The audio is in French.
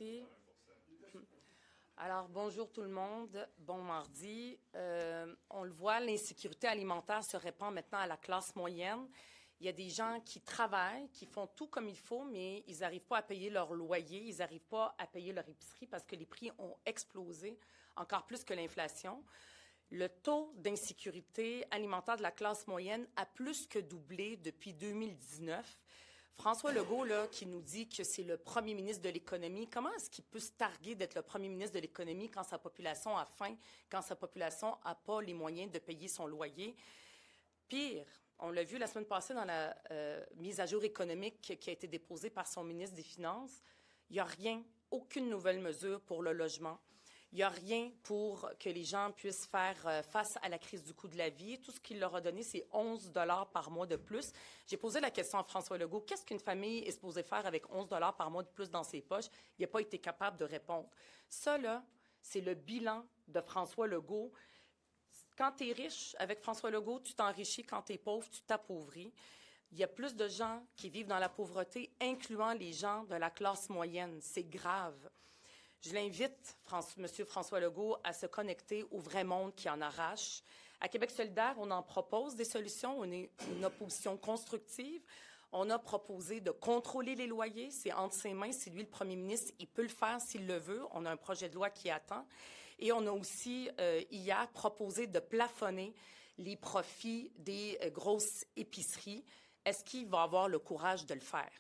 Merci. Alors, bonjour tout le monde. Bon mardi. On le voit, l'insécurité alimentaire se répand maintenant à la classe moyenne. Il y a des gens qui travaillent, qui font tout comme il faut, mais ils n'arrivent pas à payer leur loyer, ils n'arrivent pas à payer leur épicerie parce que les prix ont explosé, encore plus que l'inflation. Le taux d'insécurité alimentaire de la classe moyenne a plus que doublé depuis 2019. François Legault, là, qui nous dit que c'est le premier ministre de l'économie, comment est-ce qu'il peut se targuer d'être le premier ministre de l'économie quand sa population a faim, quand sa population n'a pas les moyens de payer son loyer? Pire, on l'a vu la semaine passée dans la mise à jour économique qui a été déposée par son ministre des Finances. Il n'y a rien, aucune nouvelle mesure pour le logement. Il n'y a rien pour que les gens puissent faire face à la crise du coût de la vie. Tout ce qu'il leur a donné, c'est 11 $ par mois de plus. J'ai posé la question à François Legault. Qu'est-ce qu'une famille est supposée faire avec 11 $ par mois de plus dans ses poches? Il n'a pas été capable de répondre. Ça, là, c'est le bilan de François Legault. Quand tu es riche, avec François Legault, tu t'enrichis. Quand tu es pauvre, tu t'appauvris. Il y a plus de gens qui vivent dans la pauvreté, incluant les gens de la classe moyenne. C'est grave. Je l'invite, M. François Legault, à se connecter au vrai monde qui en arrache. À Québec solidaire, on en propose des solutions. On est une opposition constructive. On a proposé de contrôler les loyers. C'est entre ses mains. C'est lui le premier ministre. Il peut le faire s'il le veut. On a un projet de loi qui attend. Et on a aussi, hier, proposé de plafonner les profits des grosses épiceries. Est-ce qu'il va avoir le courage de le faire?